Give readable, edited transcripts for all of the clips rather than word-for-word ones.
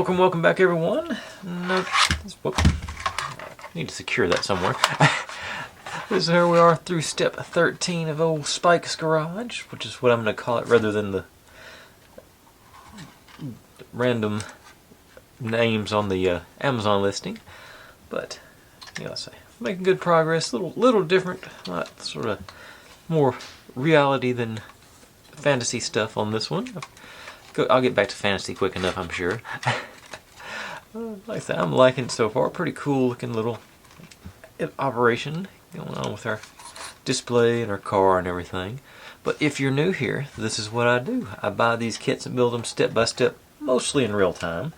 welcome back everyone. Nook, whoop, need to secure that somewhere. This is here we are through step 13 of old Spike's garage, which is what I'm going to call it rather than the random names on the Amazon listing. But yeah, I'll say making good progress. Little different, not sort of more reality than fantasy stuff on this one. I'll get back to fantasy quick enough, I'm sure. Like I said, I'm liking it so far. Pretty cool looking little operation going on with our display and our car and everything. But if you're new here, this is what I do. I buy these kits and build them step by step, mostly in real time.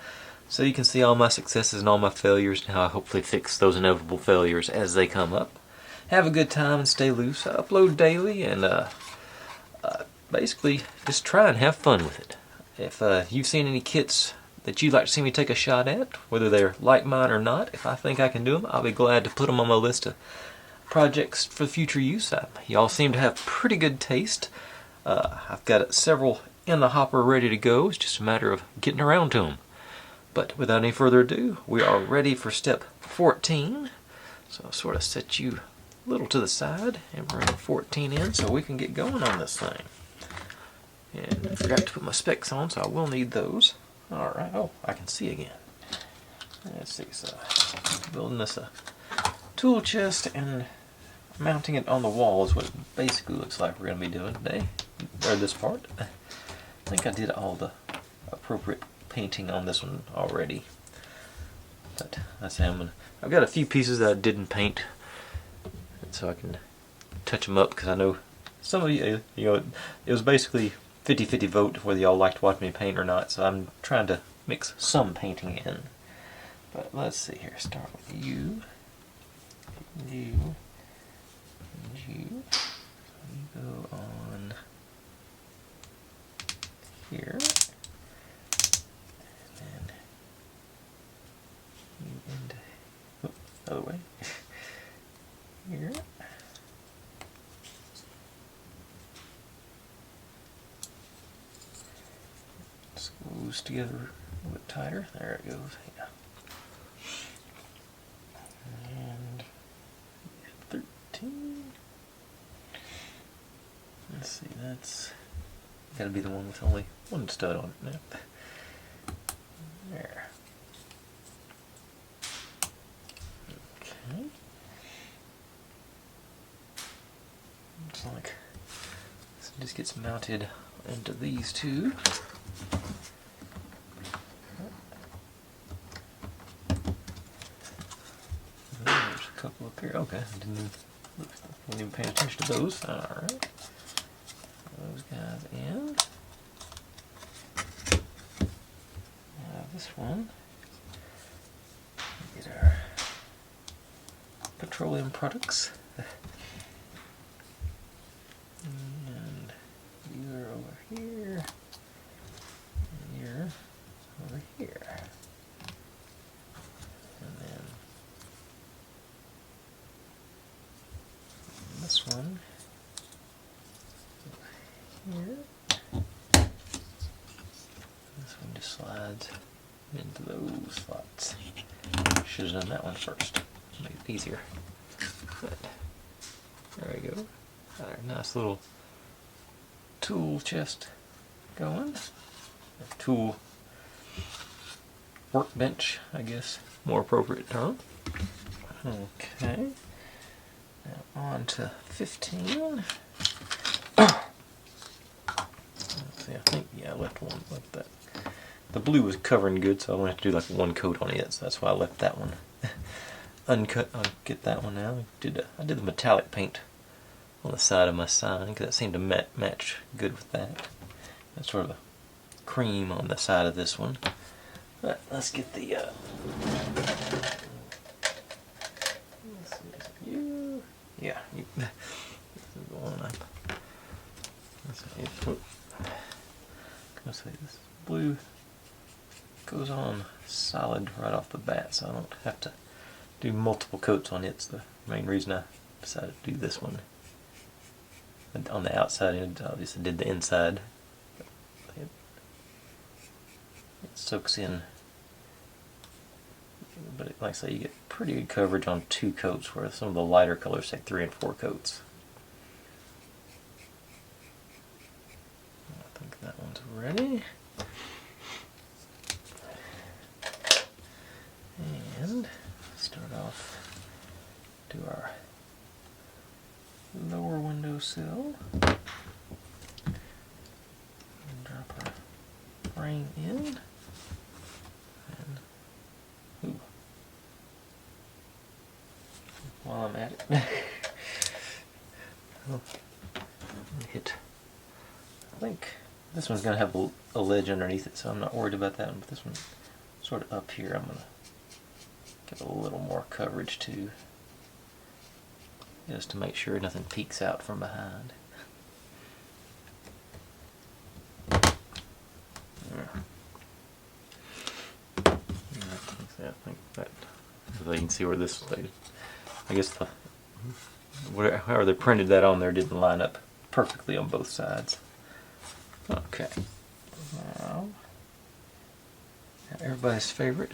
So you can see all my successes and all my failures and how I hopefully fix those inevitable failures as they come up. Have a good time and stay loose. I upload daily and basically just try and have fun with it. If you've seen any kits that you'd like to see me take a shot at, whether they're like mine or not, if I think I can do them, I'll be glad to put them on my list of projects for future use. Y'all seem to have pretty good taste. I've got several in the hopper ready to go. It's just a matter of getting around to them. But without any further ado, we are ready for step 14. So I'll sort of set you a little to the side and bring 14 in so we can get going on this thing. And I forgot to put my specs on, so I will need those. Alright, oh, I can see again. Let's see, so building this a tool chest and mounting it on the wall is what it basically looks like we're going to be doing today, or this part. I think I did all the appropriate painting on this one already. But I say I've got a few pieces that I didn't paint, so I can touch them up, because I know some of you, it was basically 50-50 vote whether y'all liked watching me paint or not, so I'm trying to mix some painting in. But let's see here, start with you. You go on here. And then you into, other way. Here. Goes together a little bit tighter. There it goes. Yeah. And 13. Let's see, that's got to be the one with only one stud on it now. There. Okay. Looks like this just gets mounted into these two. Couple up here. Okay, wasn't even paying attention to those. Alright. Those guys in. This one. Get our petroleum products. And you're over here. And you're over here. This one here. This one just slides into those slots. Should have done that one first. Make it easier. But there we go. Got our nice little tool chest going. A tool workbench, I guess, more appropriate term. Okay. Now on to 15. Let's see, I think, yeah, I left one like that. The blue was covering good, so I'm going to have to do like one coat on it, so that's why I left that one uncut. I'll get that one now. I did the metallic paint on the side of my sign, because that seemed to match good with that. That's sort of a cream on the side of this one. But let's get the yeah, this is the one let's say this blue goes on solid right off the bat, so I don't have to do multiple coats on it. It's the main reason I decided to do this one. And on the outside end, I obviously did the inside. It soaks in but like I say, you get pretty good coverage on 2 coats, where some of the lighter colors take 3 and 4 coats. I think that one's ready. And start off, do our lower windowsill. And drop our frame in. And, ooh. While I'm at it, I'll hit. I think this one's going to have a ledge underneath it, so I'm not worried about that one. But this one, sort of up here, I'm going to give a little more coverage too, just to make sure nothing peeks out from behind. I think that, so you can see where this, I guess however they printed that on there didn't line up perfectly on both sides. Okay, now everybody's favorite.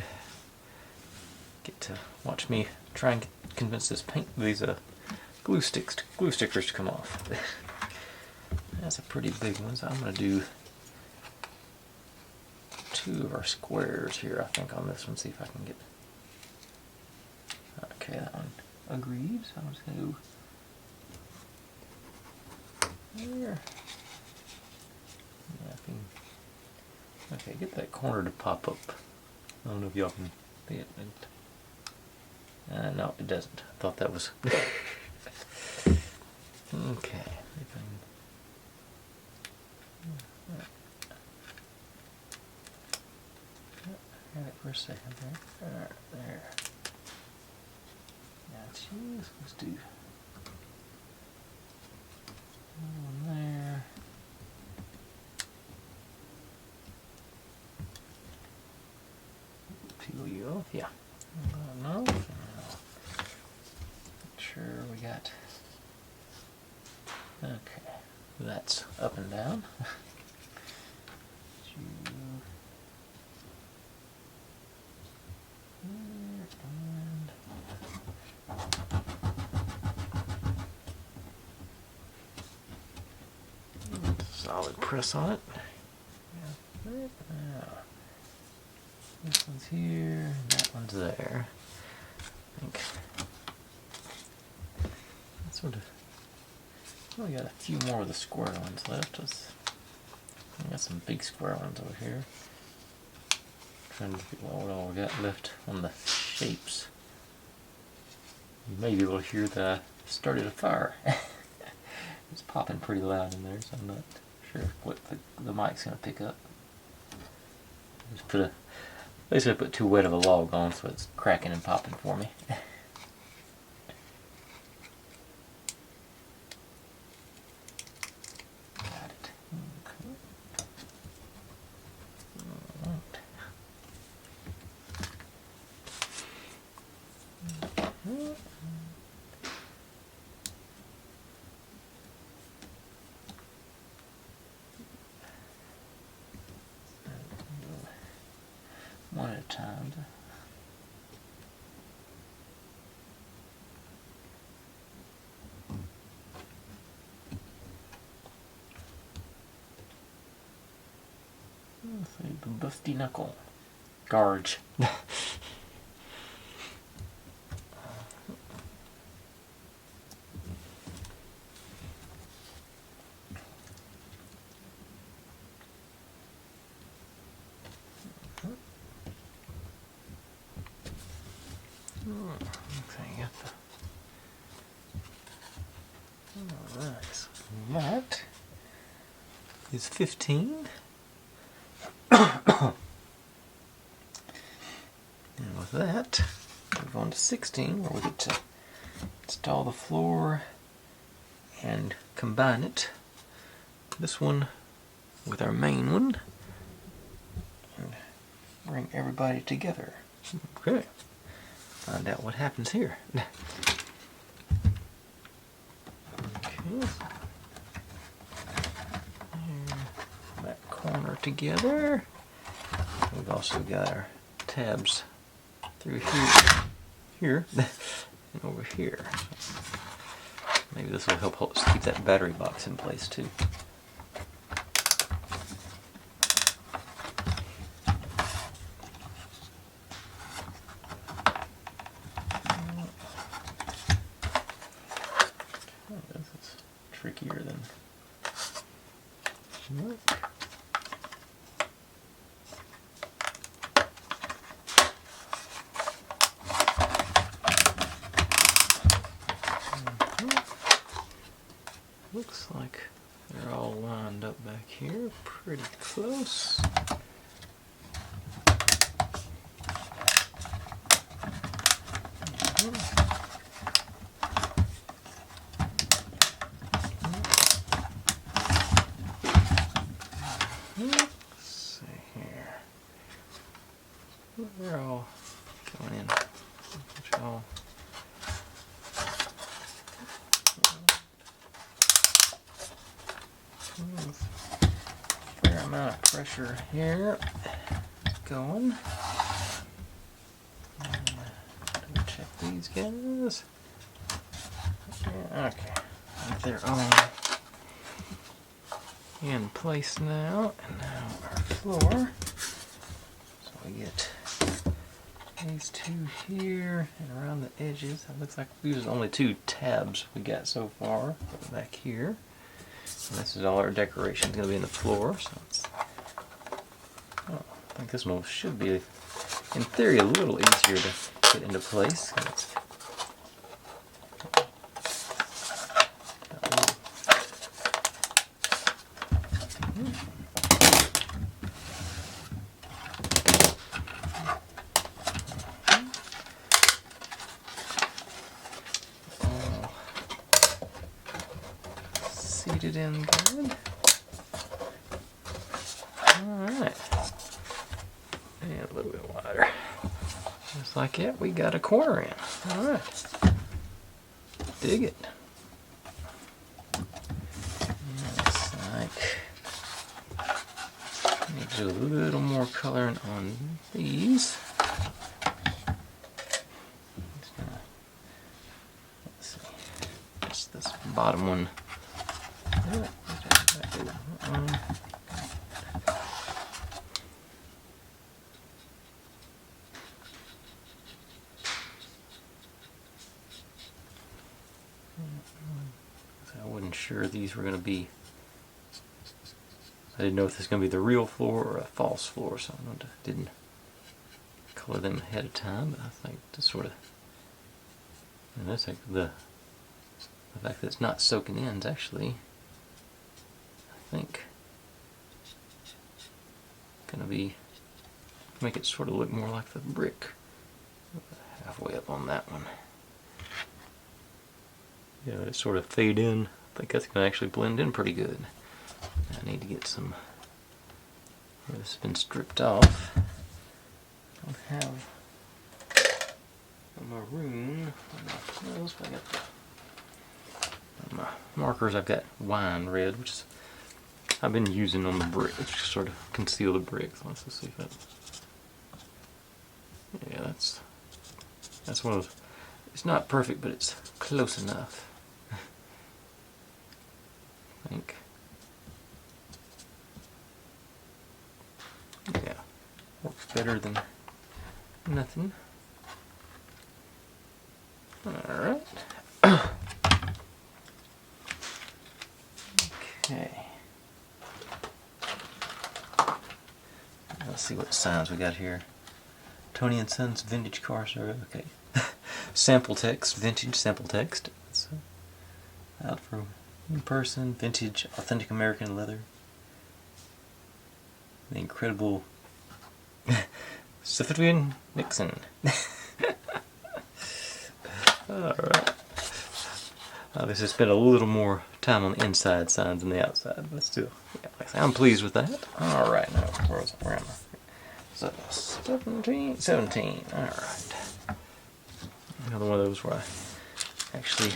Get to watch me try and convince these glue stickers to come off. That's a pretty big one, so I'm going to do 2 of our squares here, I think, on this one. See if I can get. Okay, that one agreed. So I'm just going to go there. Yeah, okay, get that corner to pop up. I don't know if y'all can see it. No, it doesn't. I thought that was. Okay. I had it for a second there. Alright, there. Now, geez, let's do one there. Peel you off, yeah. No. Sure, we got. Okay, that's up and down. Solid press on it. This one's here, and that one's there. I think that's sort of. Oh, we got a few more of the square ones left. We got some big square ones over here. Trying to figure out what all we got left on the shapes. You may be able to hear that I started a fire. It's popping pretty loud in there, so I'm not sure what the mic's going to pick up. Just basically put too wet of a log on, so it's cracking and popping for me. Got it. Okay. All right. One at a time. The busty knuckle. Garge. Alright, so that is 15. And with that, move on to 16, where we get to install the floor and combine it, this one with our main one, and bring everybody together. Okay. Find out what happens here. Okay. That corner together. We've also got our tabs through here, and over here. Maybe this will help us keep that battery box in place too. This is trickier than Nook. Looks like they're all lined up back here, pretty close. Let's see here. They're all going in. All fair amount of pressure here going. Check these guys. Okay, they're all in place now, and now our floor. So we get these two here and around the edges. It looks like these are the only two tabs we got so far back here. And this is all our decoration. It's going to be in the floor. So it's, I think this one should be, in theory, a little easier to get into place. Seated in good. Alright. And a little bit wider. Just like it, we got a corner in. Alright. Dig it. Looks like I need to do a little more coloring on these. Let's see. Just this bottom one. I wasn't sure these were going to be. I didn't know if this was going to be the real floor or a false floor, so I didn't color them ahead of time. But I think to sort of, and I think the fact that it's not soaking in is actually, I think, going to be make it sort of look more like the brick. Halfway up on that one. Yeah, it sort of fade in. I think that's going to actually blend in pretty good. I need to get some where this has been stripped off. I don't have a maroon on my clothes, but I got on my markers. I've got wine red, which is I've been using on the brick, which sort of conceal the brick. So let's see if that. Yeah, that's one of those. It's not perfect, but it's close enough. I think. Yeah, works better than nothing. Alright. Okay. Let's see what signs we got here. Tony and Sons Vintage Car Service. Okay. Sample text, vintage sample text. It's out for in person, vintage, authentic American leather. The incredible Siffian Nixon. Alright. Obviously spent a little more time on the inside signs than the outside, but still, yeah, like I say, I'm pleased with that. Alright, now where am I? So 17. Alright. Another one of those where I actually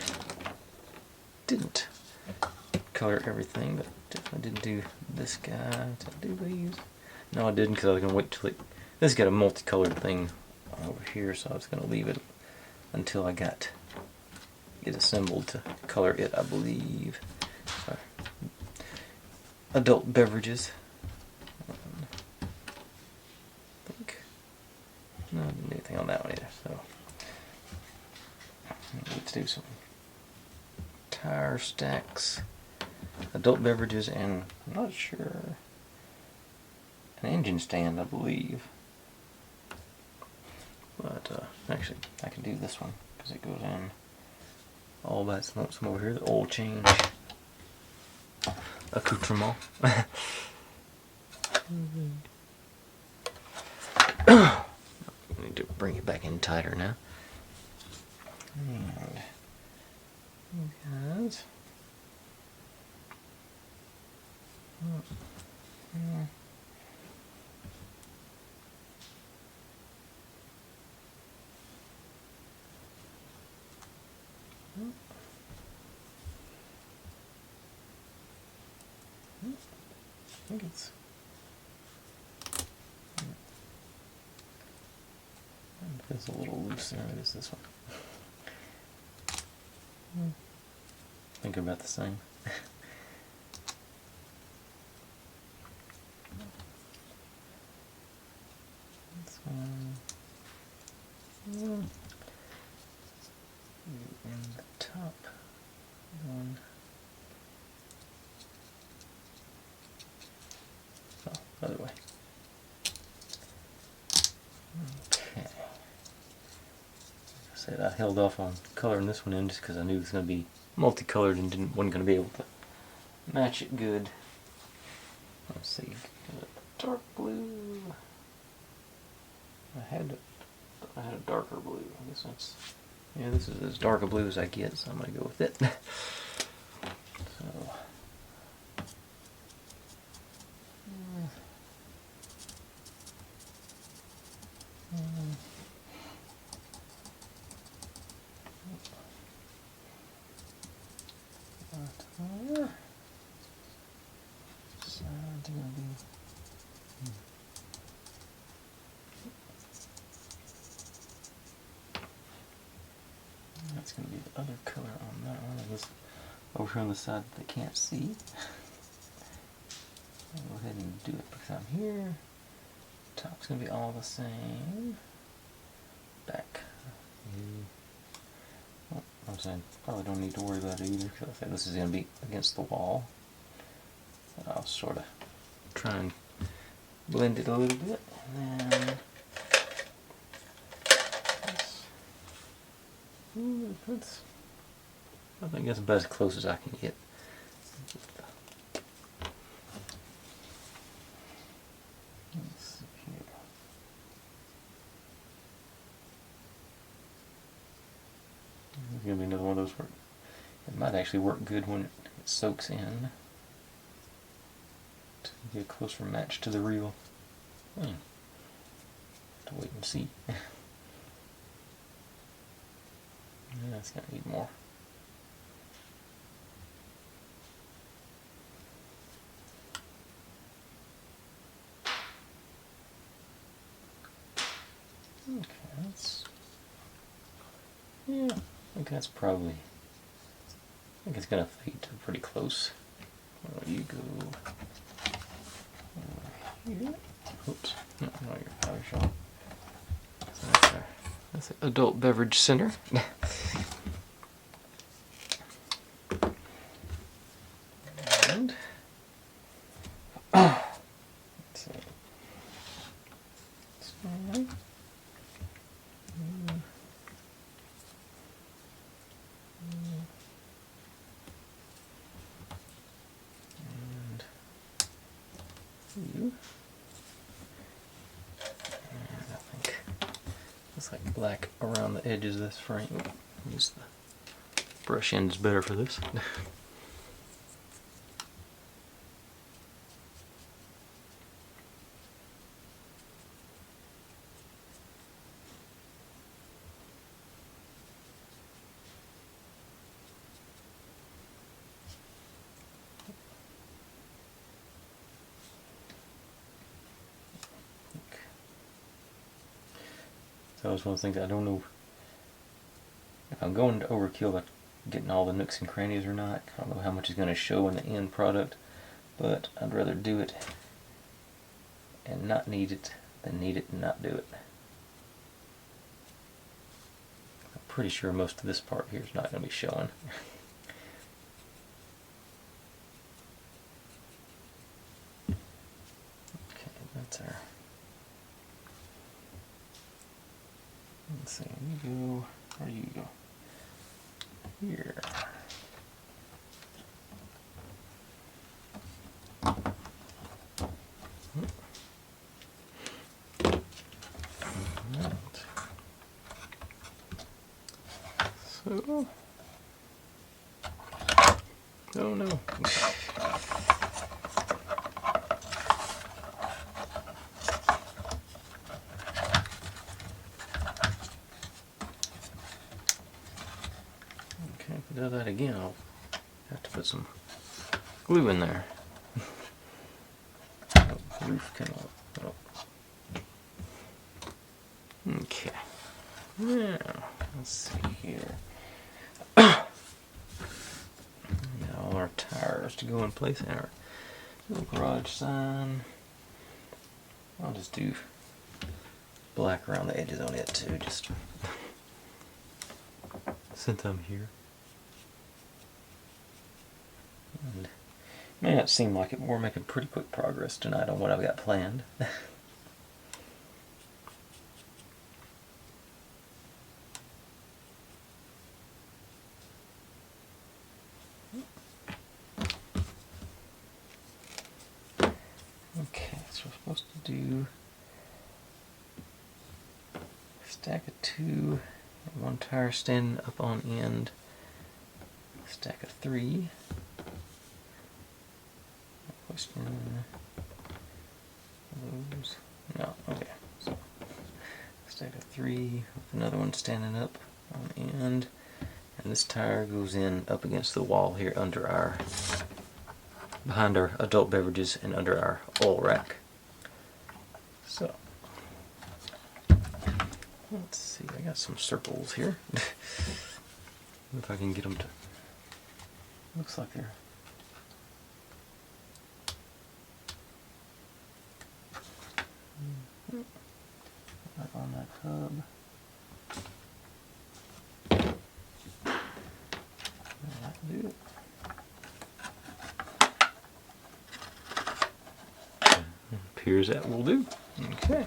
didn't color everything, but definitely didn't do this guy. Did I do these? No, I didn't, because I was going to wait till this got a multicolored thing over here, so I was going to leave it until I got it assembled to color it, I believe. Sorry. Adult beverages. I think. No, I didn't do anything on that one either, so let's do some tire stacks, adult beverages, and I'm not sure, an engine stand, I believe. But actually, I can do this one because it goes in all by its lonesome over here. The oil change accoutrement. I need to bring it back in tighter now. And guys, I think it's a little loose there. It is this one. I think they're about the same. This one. And the top one. Oh, other way. Okay. Like I said, I held off on coloring this one in just because I knew it was going to be multicolored and wasn't going to be able to match it good. Let's see. Dark blue. I had a darker blue. I guess that's, yeah, this is as dark a blue as I get, so I'm going to go with it. So. That's going to be the other color on that one. And this over here on the side that they can't see. I'll go ahead and do it because I'm here. Top's going to be all the same. Back. Well, I'm saying probably don't need to worry about it either because I think this is going to be against the wall. But I'll sort of try and blend it a little bit. And then that's, I think that's about as close as I can get. Let's see here. There's going to be another one of those where it might actually work good when it soaks in to get a closer match to the reel. To wait and see. Yeah, it's going to need more. Okay, that's, yeah, I think that's probably, I think it's going to fade to pretty close. Well, you go over here. Oops, no, you're probably showing. So that's the adult beverage center. And let's see. This one. And you. And I think it's like black around the edges of this frame. Use the brush end's better for this. that was one of the things I don't know if I'm going to overkill by getting all the nooks and crannies or not. I don't know how much is going to show in the end product, but I'd rather do it and not need it than need it and not do it. I'm pretty sure most of this part here is not going to be showing. Okay, that's our... Let's see, you go... Where do you go? Here. So, oh no. Okay, if I do that again, I'll have to put some glue in there. Oh, the roof came off. Oh. Okay. Now, let's see here. Now all our tires to go in place and our little garage sign. I'll just do black around the edges on it too, just since I'm here. And it may not seem like it, but we're making pretty quick progress tonight on what I've got planned. Okay, so we're supposed to do a stack of 2, one tire standing up on end, a stack of 3. Question those. No, okay. So stack of 3 with another one standing up on end, and this tire goes in up against the wall here under our behind our adult beverages and under our oil rack. So, let's see, I got some circles here. If I can get them to, looks like they're right on that hub. That'll do it. Appears that will do. Okay.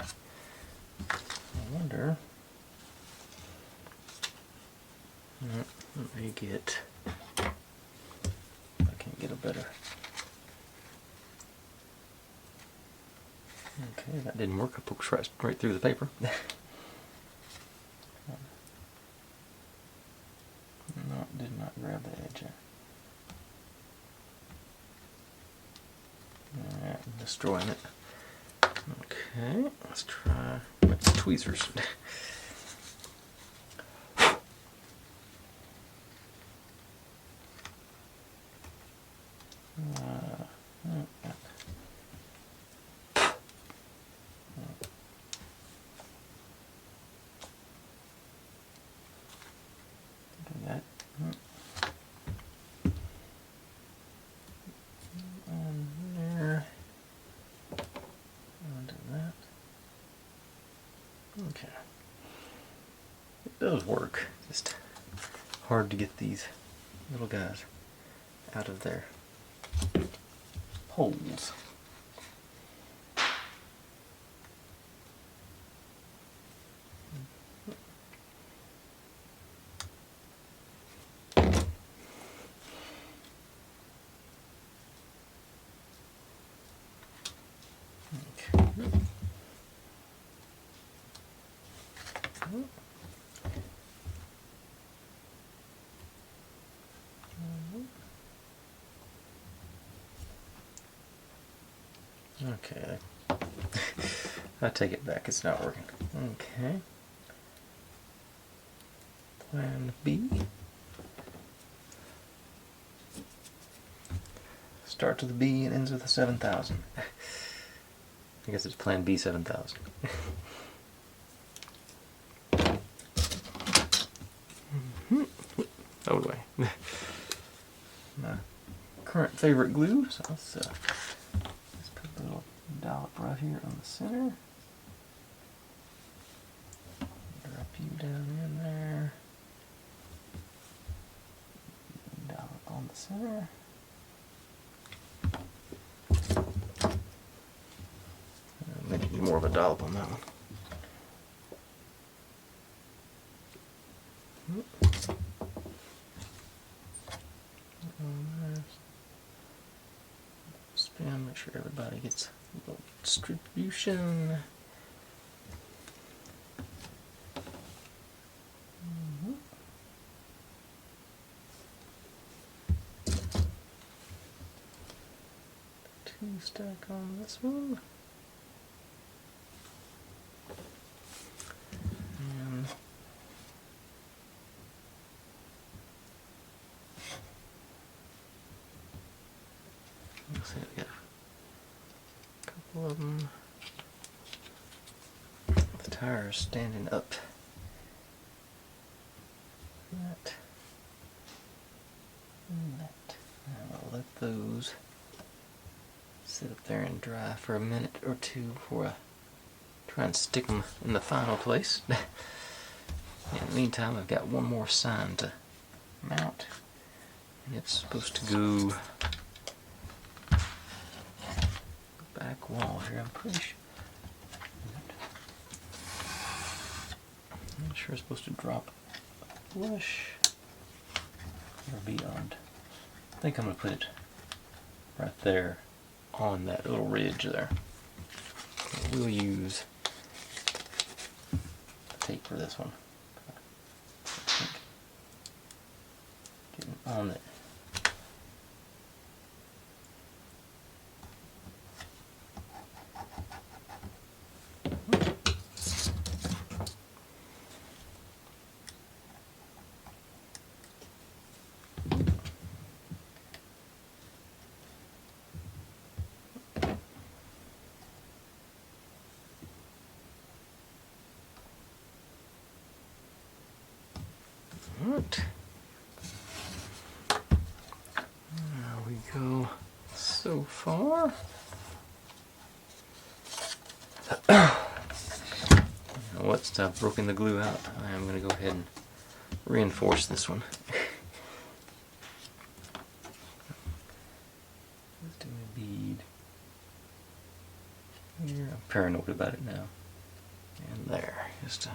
I wonder. Let me get. I can't get a better. Okay, that didn't work. I poked right through the paper. No, did not grab the edge there. Alright, I'm destroying it. Okay, let's try with the tweezers. Do that. And there. Onto that. Okay. It does work. Just hard to get these little guys out of their holes. Okay, I take it back, it's not working. Okay. Plan B. Starts with a B and ends with a 7,000. I guess it's Plan B 7,000. Totally. My current favorite glue. So let's put a little dollop right here on the center. Drop you down in there. Dollop on the center. Maybe more of a dollop on that one. Spin, make sure everybody gets a little distribution. Two stack on this one. And let's see, we got a couple of them. The tires standing up. That and that. And I'll let those sit up there and dry for a minute or two before I try and stick them in the final place. In the meantime, I've got one more sign to mount, and it's supposed to go back wall here. I'm pretty sure. I'm not sure it's supposed to drop flush or beyond. I think I'm going to put it right there on that little ridge there. We'll use tape for this one. I think getting on it. Right. There we go so far. Once I've broken the glue out, I am going to go ahead and reinforce this one. Let's do a bead here. I'm paranoid about it now. And there. Just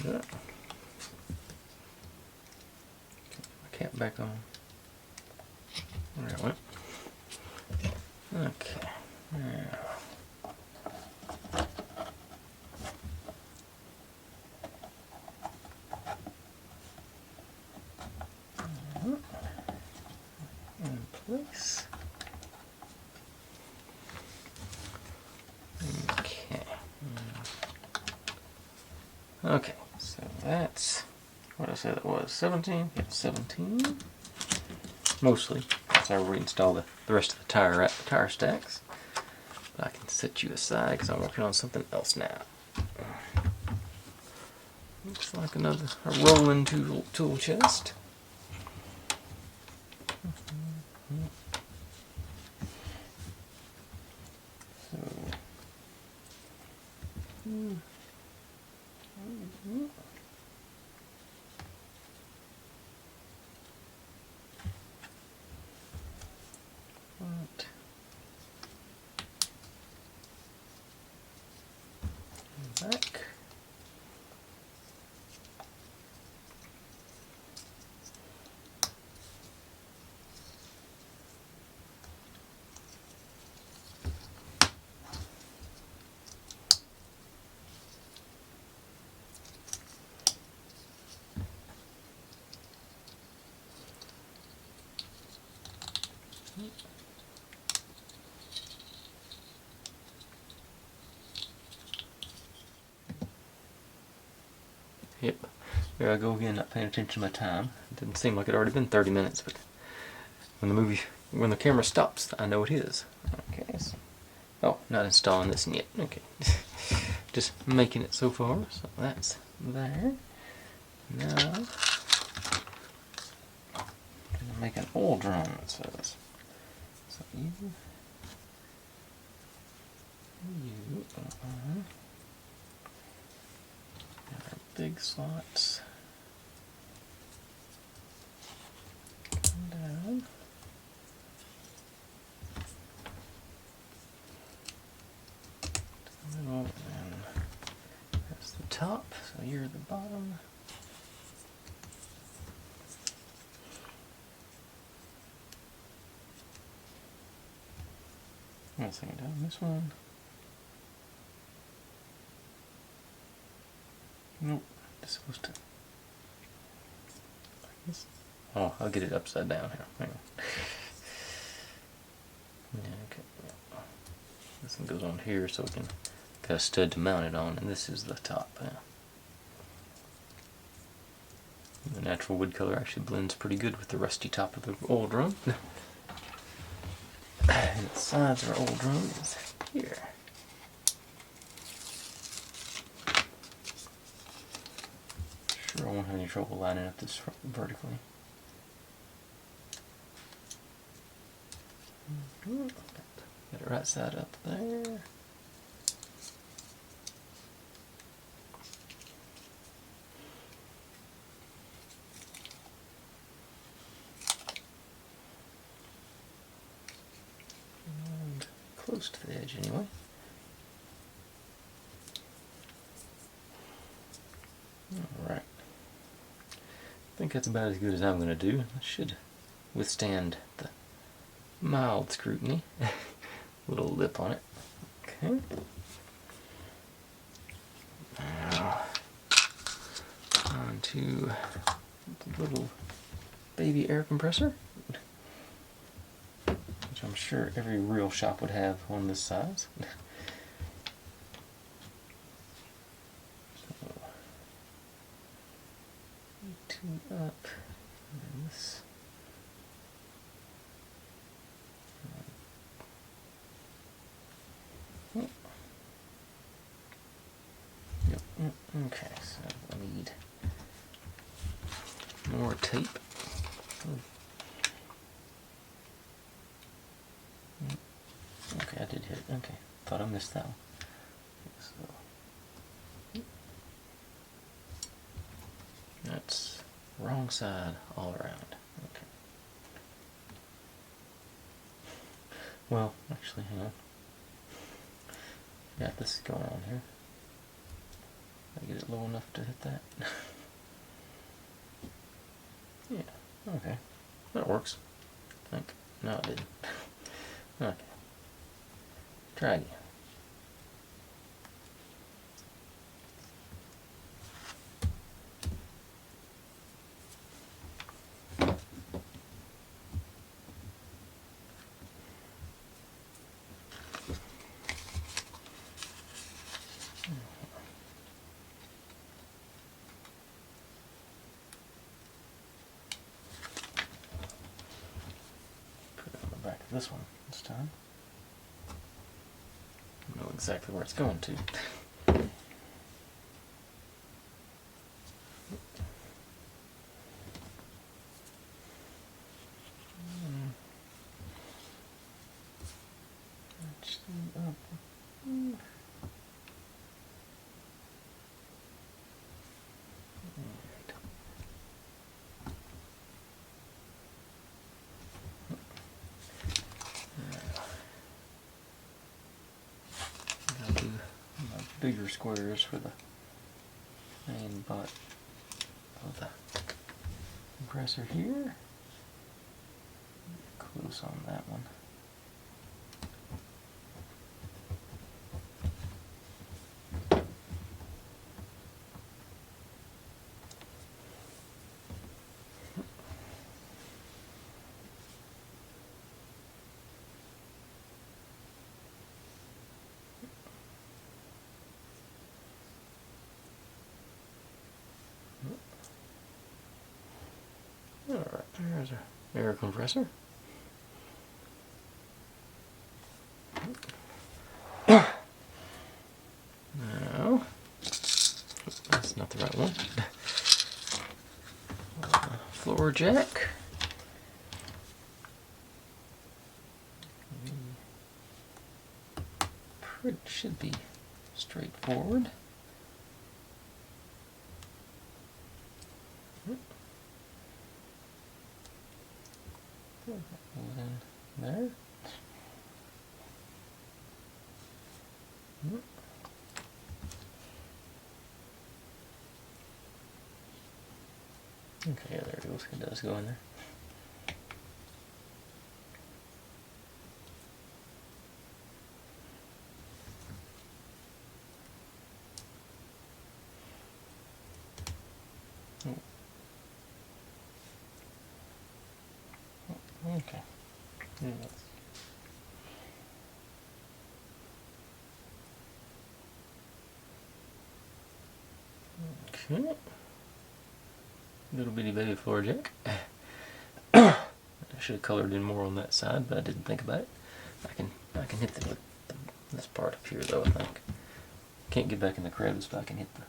that. My cap back on. There it went. Okay. Now. In place. Okay. Okay, so that's what I said it was. 17? Yeah, 17. Mostly. So I'll reinstall the rest of the tire stacks. But I can set you aside because I'm working on something else now. Looks like a rolling tool chest. Right. Back. Yep. There I go again, not paying attention to my time. It didn't seem like it had already been 30 minutes, but when the camera stops, I know it is. Okay. So, oh, not installing this yet. Okay. Just making it so far. So that's there. Now, I'm gonna make an oil drum. It says. So you. Got our big slots. Come down. To the middle, and that's the top. So you're the bottom. One second down this one. Nope, it's supposed to. Oh, I'll get it upside down here. Hang on. Yeah, okay. Yeah. This one goes on here, so we can got a stud to mount it on, and this is the top. Yeah. The natural wood color actually blends pretty good with the rusty top of the oil drum. And the sides of our oil drum is here. Sure, I won't have any trouble lining up this vertically. Get it right side up there. And close to the edge anyway. Alright. I think that's about as good as I'm going to do. That should withstand the mild scrutiny. Little lip on it. Okay. Now, on to the little baby air compressor, which I'm sure every real shop would have one this size. So, two up, and this. Okay, so I need more tape. Okay, I did hit it. Okay, thought I missed that one. So, that's wrong side all around. Okay. Well, actually, hang on. Got this going on here. I get it low enough to hit that. Yeah, okay. That works. I think. No, it didn't. Okay. Try again. This one this time. I know exactly where it's going to. Bigger squares for the main butt of the compressor here. Close on that one. Alright, there's our air compressor. right one. Floor jack. It should be straightforward. Put it in there. Okay, yeah, there it goes. It does go in there. Okay. Okay. Little bitty baby floor jack. I should have colored in more on that side, but I didn't think about it. I can hit them with this part up here though, I think. Can't get back in the crevice, but I can hit the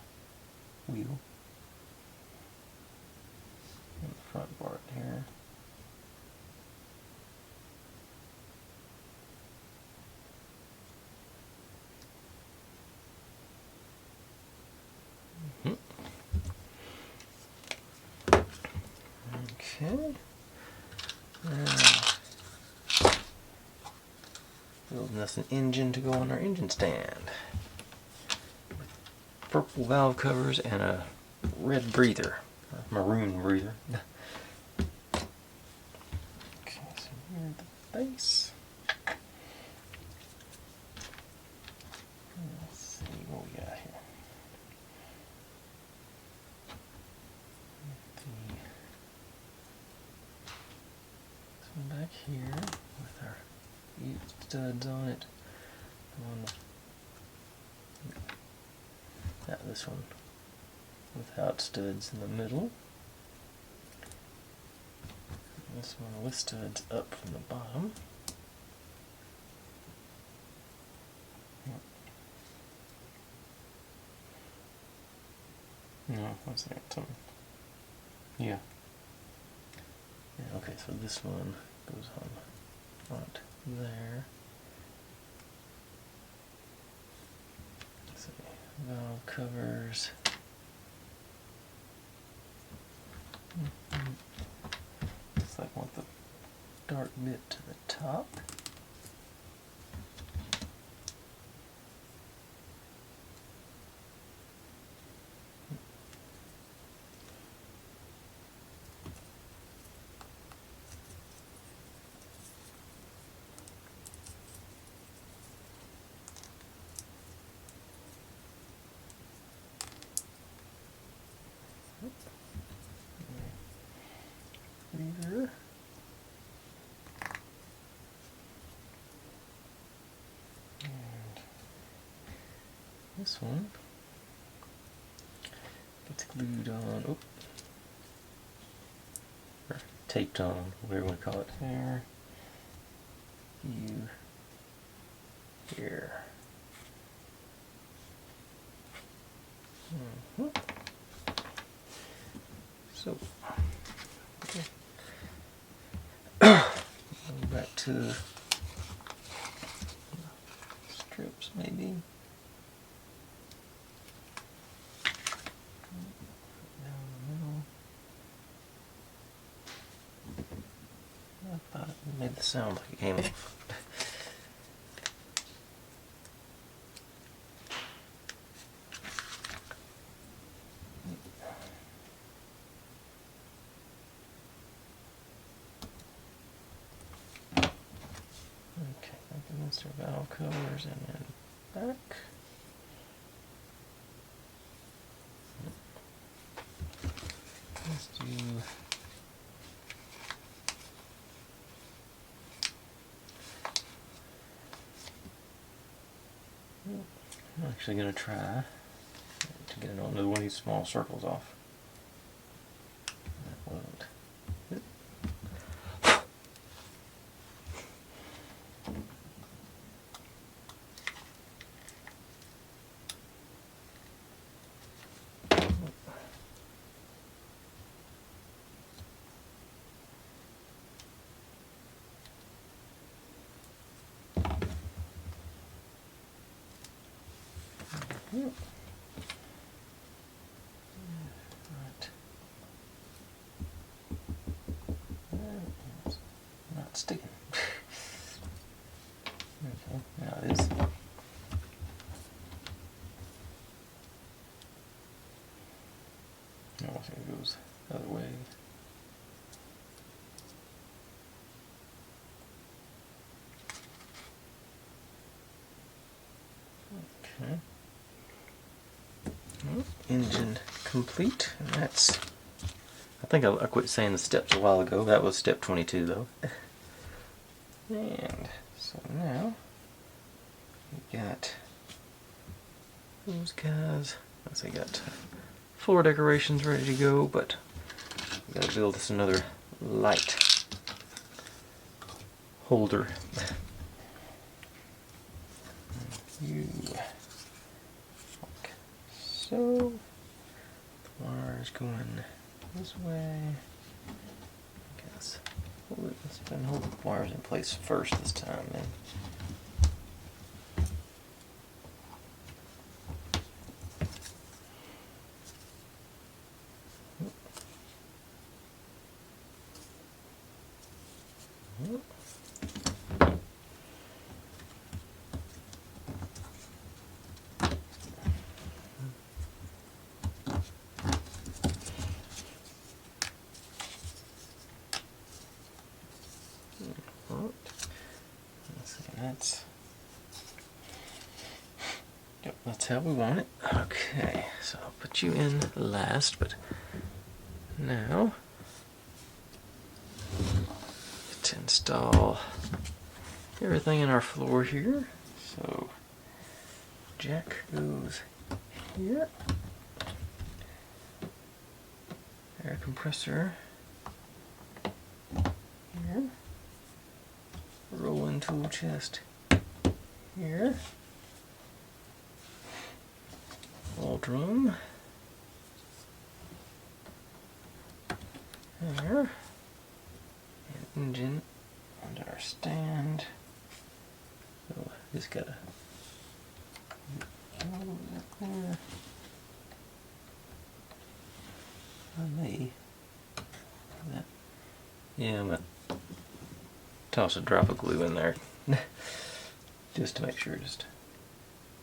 wheel. And the front part here. Okay. Building us an engine to go on our engine stand. Purple valve covers and a red breather, or maroon breather. Okay, so here's the base. Let's see what we got here. This one back here with our studs on it. This one without studs in the middle. This one with studs up from the bottom. No, what's that? Yeah. Yeah. Okay, so this one goes on front there. Let's see. Valve covers. Looks like I want the dark bit to the top. Breather. And this one gets glued on, or taped on, whatever you want to call it. There. Here. So, okay. Back to strips, maybe. Down the middle. I thought it made the sound like it came off. Against our valve covers and then back. Let's do I'm actually going to try to get another one of these small circles off. That won't. Right. It's not sticking. Okay, now it is. No, I think it goes the other way. Okay. Well, engine complete, and that's. I think I quit saying the steps a while ago. That was step 22, though. And so now we got those guys. Let's see, got floor decorations ready to go, but we gotta build us another light holder. You like so. The wire's going this way. I guess let's hold the wires in place first this time, then. That's how we want it. Okay, so I'll put you in last, but now let's install everything in our floor here. So jack goes here. Air compressor here. Rolling tool chest here. Wall drum there. And engine under our stand. So just gotta hold that there. I may that. Yeah, I'm gonna toss a drop of glue in there just to make sure. Just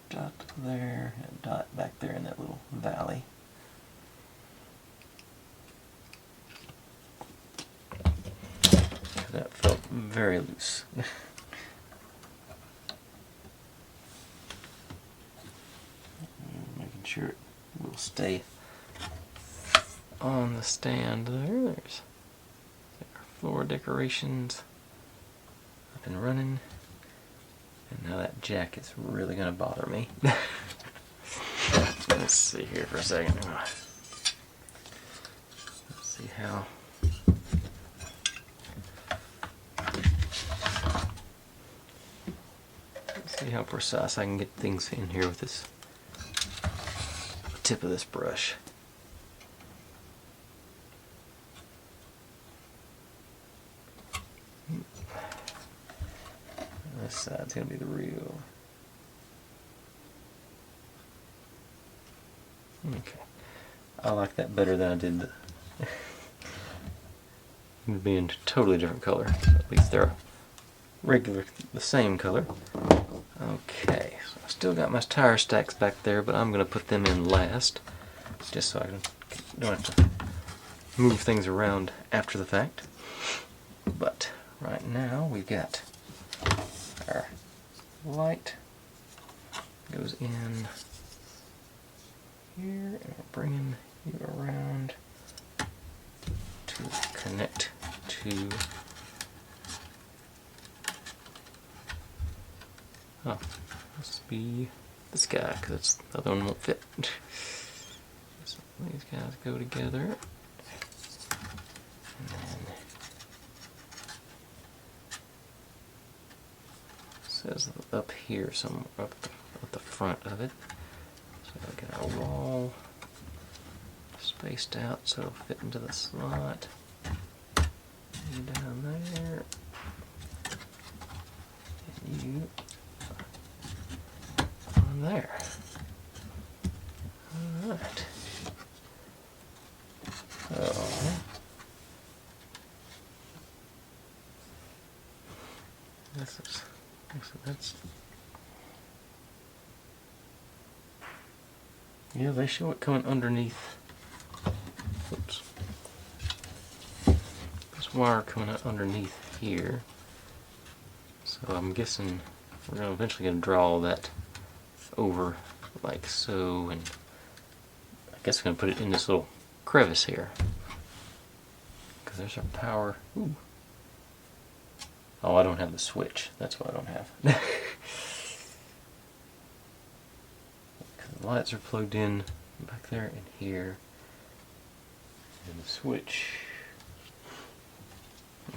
dot there and dot back there in that little valley. That felt very loose. Making sure it will stay on the stand there. There's our floor decorations up and running. And now that jack is really going to bother me. Let's see here for a second. Let's see how. Let's see how precise I can get things in here with this tip of this brush. This side's going to be the real. Okay. I like that better than I did the it being a totally different color. At least they're regular, the same color. Okay, so I still got my tire stacks back there, but I'm going to put them in last, just so I don't have to move things around after the fact. But right now we've got our light goes in here, and we're bringing you around to connect to. Oh, must be this guy, because the other one won't fit. So these guys go together, and then it says up here, somewhere up at the front of it. So I've got our wall spaced out so it'll fit into the slot. You down there, and you on there. Alright. Oh. That's yeah, they show it coming underneath. Oops. This wire coming out underneath here. So I'm guessing we're eventually going to draw all that over like so, and I guess we're going to put it in this little crevice here. Because there's our power. Ooh. Oh, I don't have the switch. That's what I don't have. The lights are plugged in back there and here. And the switch.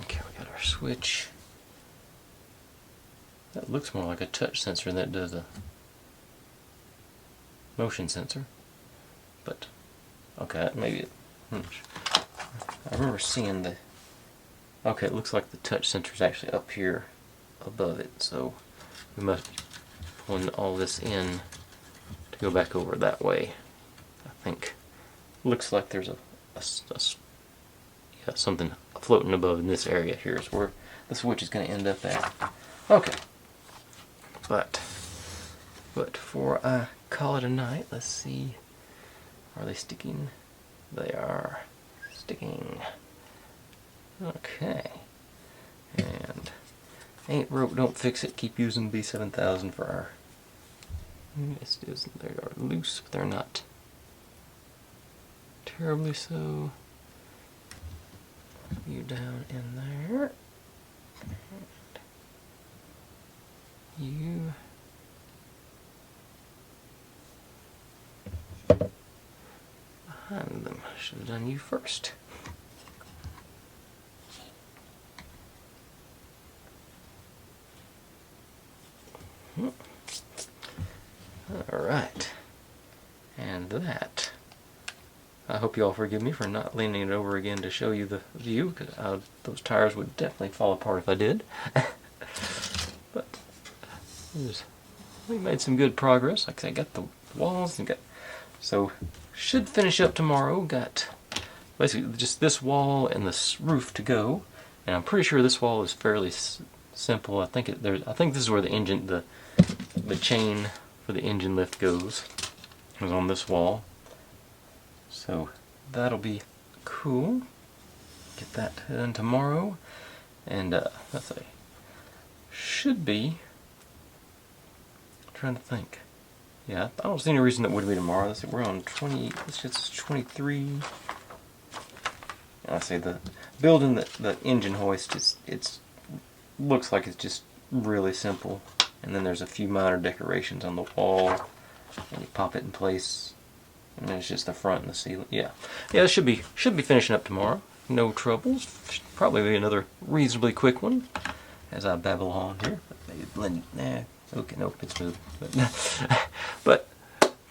Okay, we got our switch. That looks more like a touch sensor than that does a motion sensor. But, okay, maybe it... I remember seeing the... Okay, it looks like the touch sensor is actually up here above it, so we must be pulling all this in to go back over that way. I think. Looks like there's yeah, something floating above in this area here is where the switch is going to end up at. Okay. But before I call it a night, let's see. Are they sticking? They are sticking. Okay. And ain't broke, don't fix it. Keep using B7000 for our... Yes, it is. They are loose, but they're not terribly so. You down in there. You behind them. Should have done you first. Alright. And that. I hope you all forgive me for not leaning it over again to show you the view, because those tires would definitely fall apart if I did. But we made some good progress. Like I said, got the walls and so should finish up tomorrow. Got basically just this wall and this roof to go, and I'm pretty sure this wall is fairly simple. I think this is where the engine, the chain for the engine lift goes. It was on this wall, so that'll be cool. Get that done tomorrow, and let's see. Should be. I'm trying to think. Yeah, I don't see any reason that wouldn't be tomorrow. Let's see, we're on 20. This just 23. I say the building the engine hoist it's looks like it's just really simple, and then there's a few minor decorations on the wall, and you pop it in place, and then it's just the front and the ceiling. Yeah, it should be finishing up tomorrow. No troubles. Should probably be another reasonably quick one as I babble on here. Maybe blend. Okay, nope, it's moved. But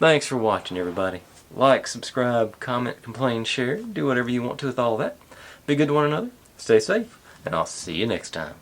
thanks for watching, everybody. Like, subscribe, comment, complain, share, do whatever you want to with all that. Be good to one another. Stay safe, and I'll see you next time.